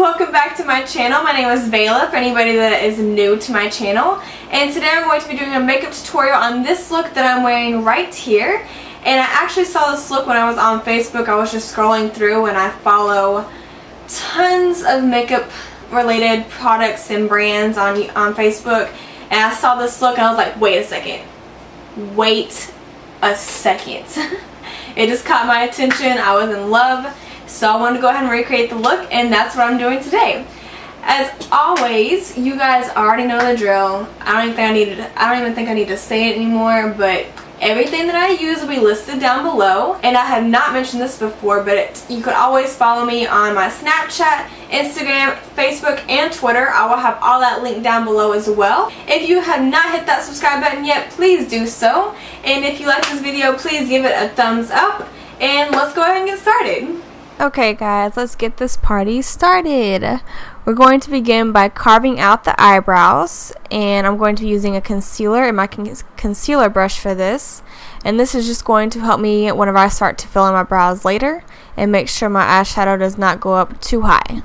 welcome back to my channel. My name is Vela for anybody that is new to my channel, and today I'm going to be doing a makeup tutorial on this look that I'm wearing right here. And I actually saw this look when I was on Facebook. I was just scrolling through and I follow tons of makeup related products and brands on Facebook, and I saw this look and I was like, wait a second. It just caught my attention. I was in love. So I wanted to go ahead and recreate the look, and that's what I'm doing today. As always, you guys already know the drill. I don't even think I need to say it anymore, but everything that I use will be listed down below. And I have not mentioned this before, but you could always follow me on my Snapchat, Instagram, Facebook, and Twitter. I will have all that linked down below as well. If you have not hit that subscribe button yet, please do so. And if you like this video, please give it a thumbs up. And let's go ahead and get started. Okay guys, let's get this party started. We're going to begin by carving out the eyebrows, and I'm going to be using a concealer and my concealer brush for this. And this is just going to help me whenever I start to fill in my brows later and make sure my eyeshadow does not go up too high.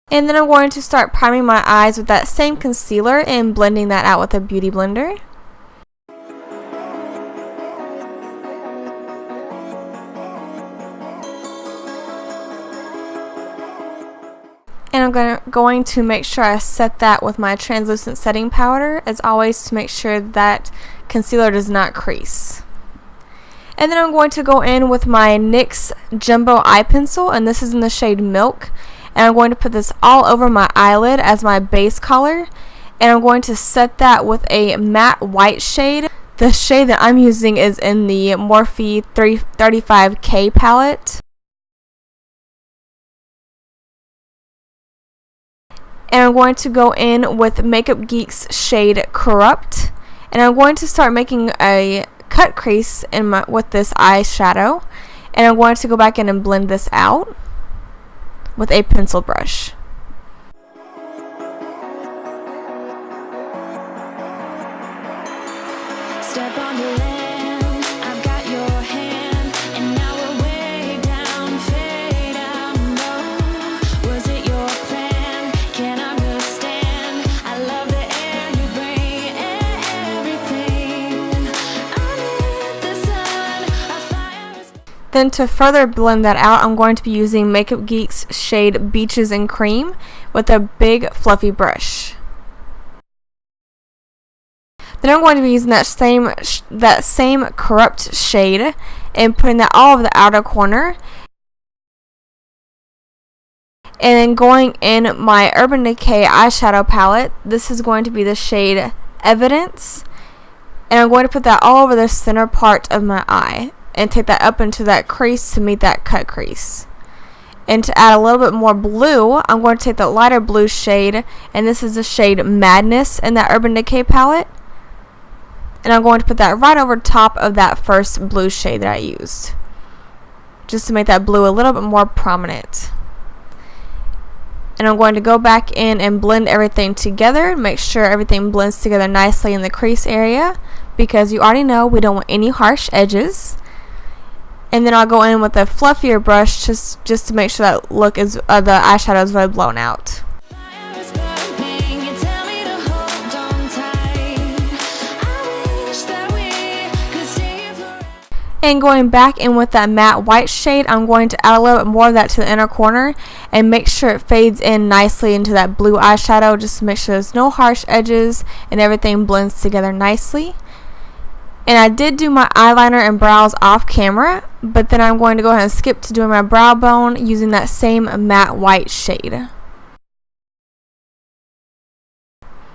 And then I'm going to start priming my eyes with that same concealer and blending that out with a beauty blender. And I'm going to make sure I set that with my translucent setting powder, as always, to make sure that concealer does not crease. And then I'm going to go in with my NYX Jumbo Eye Pencil, and this is in the shade Milk. And I'm going to put this all over my eyelid as my base color. And I'm going to set that with a matte white shade. The shade that I'm using is in the Morphe 35K palette. And I'm going to go in with Makeup Geek's shade Corrupt, and I'm going to start making a cut crease with this eyeshadow, and I'm going to go back in and blend this out with a pencil brush. Step on the land, I've got your hand, and now we're way down, fade out low. Was it your plan? Can't understand. I love the air you bring, everything. Under the sun, a fire is... Then to further blend that out, I'm going to be using Makeup Geek's shade Beaches and Cream with a big fluffy brush. Then I'm going to be using that same Corrupt shade and putting that all over the outer corner. And then going in my Urban Decay eyeshadow palette, this is going to be the shade Evidence. And I'm going to put that all over the center part of my eye and take that up into that crease to meet that cut crease. And to add a little bit more blue, I'm going to take the lighter blue shade, and this is the shade Madness in that Urban Decay palette. And I'm going to put that right over top of that first blue shade that I used, just to make that blue a little bit more prominent. And I'm going to go back in and blend everything together, make sure everything blends together nicely in the crease area, because you already know we don't want any harsh edges. And then I'll go in with a fluffier brush just to make sure that look is the eyeshadow is really blown out. And going back in with that matte white shade, I'm going to add a little bit more of that to the inner corner and make sure it fades in nicely into that blue eyeshadow, just to make sure there's no harsh edges and everything blends together nicely. And I did do my eyeliner and brows off camera, but then I'm going to go ahead and skip to doing my brow bone using that same matte white shade.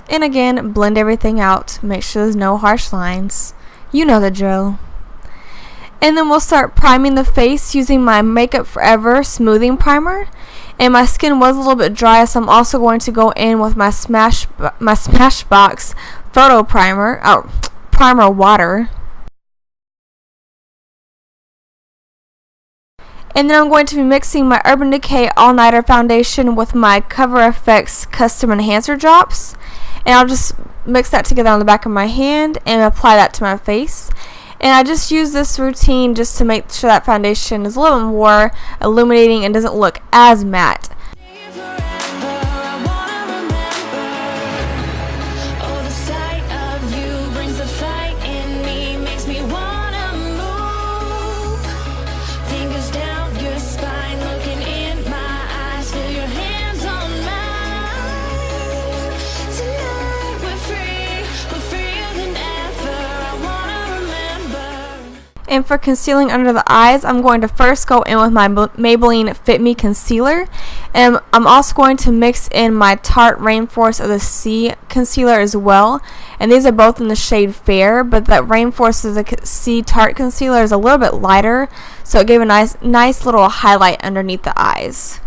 And again, blend everything out, make sure there's no harsh lines. You know the drill. And then we'll start priming the face using my Makeup Forever smoothing primer. And my skin was a little bit dry, so I'm also going to go in with my Smashbox photo primer water. And then I'm going to be mixing my Urban Decay All Nighter foundation with my Cover FX Custom Enhancer drops. And I'll just mix that together on the back of my hand and apply that to my face. And I just use this routine just to make sure that foundation is a little more illuminating and doesn't look as matte. And for concealing under the eyes, I'm going to first go in with my Maybelline Fit Me Concealer. And I'm also going to mix in my Tarte Rainforest of the Sea concealer as well. And these are both in the shade Fair, but that Rainforest of the Sea Tarte concealer is a little bit lighter, so it gave a nice little highlight underneath the eyes.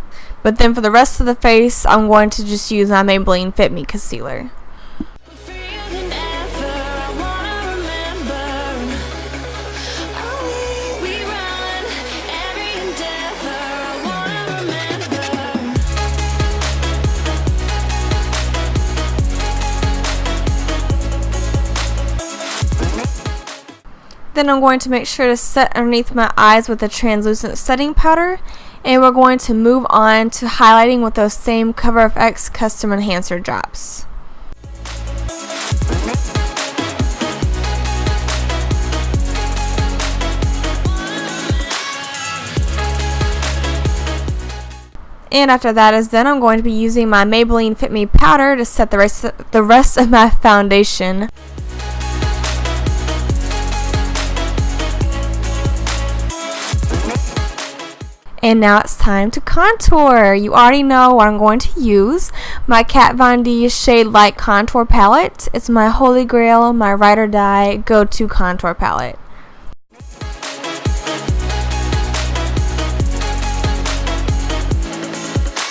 But then for the rest of the face, I'm going to just use my Maybelline Fit Me Concealer. Then I'm going to make sure to set underneath my eyes with a translucent setting powder, and we're going to move on to highlighting with those same Cover FX Custom Enhancer drops. And after that is done, I'm going to be using my Maybelline Fit Me Powder to set the rest of my foundation. And now it's time to contour. You already know what I'm going to use. My Kat Von D Shade Light Contour Palette. It's my holy grail, my ride or die go-to contour palette.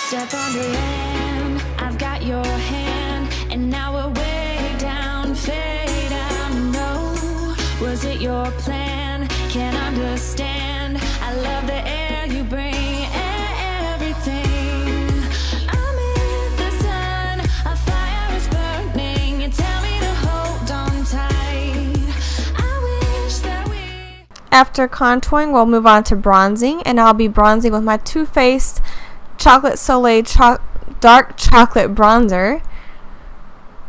Step on the land, I've got your hand, and now we're way down, fade out. No, was it your plan? Can't understand. I love the air you bring, everything. I'm in the sun, a fire is burning. You tell me to hold on tight. I wish that we... After contouring, we'll move on to bronzing, and I'll be bronzing with my Too Faced Chocolate Soleil Dark Chocolate Bronzer.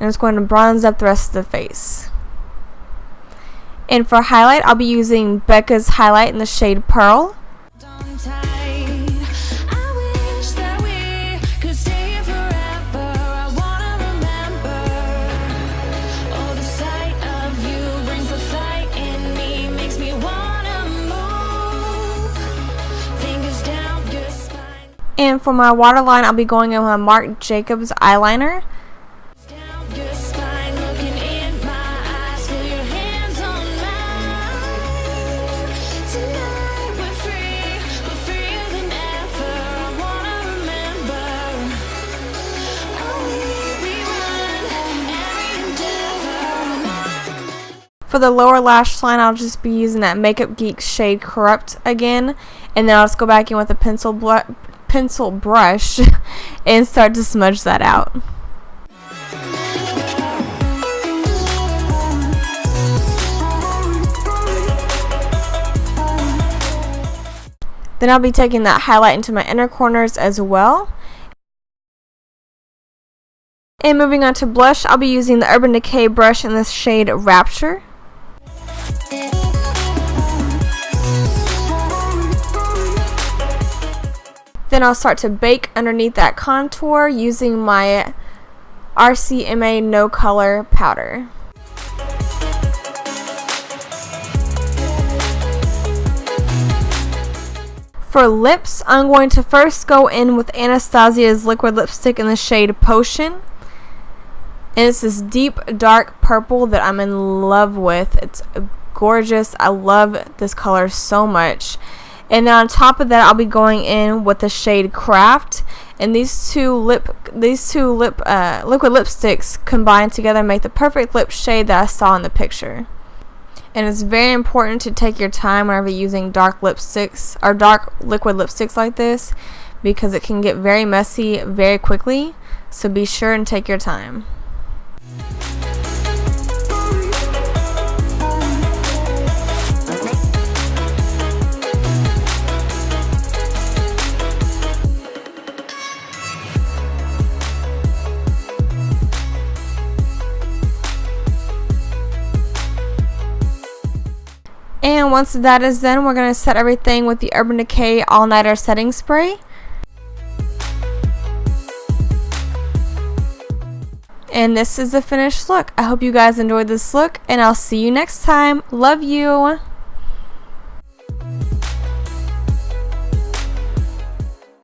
And it's going to bronze up the rest of the face. And for highlight, I'll be using Becca's highlight in the shade Pearl. And for my waterline, I'll be going in with my Marc Jacobs eyeliner. For the lower lash line, I'll just be using that Makeup Geek shade Corrupt again, and then I'll just go back in with a pencil brush and start to smudge that out. Then I'll be taking that highlight into my inner corners as well. And moving on to blush, I'll be using the Urban Decay brush in this shade Rapture. Then I'll start to bake underneath that contour using my RCMA No Color powder. For lips, I'm going to first go in with Anastasia's liquid lipstick in the shade Potion. And it's this deep dark purple that I'm in love with. It's gorgeous. I love this color so much. And then on top of that, I'll be going in with the shade Craft, and these two liquid lipsticks combined together make the perfect lip shade that I saw in the picture. And it's very important to take your time whenever you're using dark lipsticks or dark liquid lipsticks like this, because it can get very messy very quickly. So be sure and take your time. once that is done, we're going to set everything with the Urban Decay All Nighter Setting Spray. And this is the finished look. I hope you guys enjoyed this look, and I'll see you next time. Love you!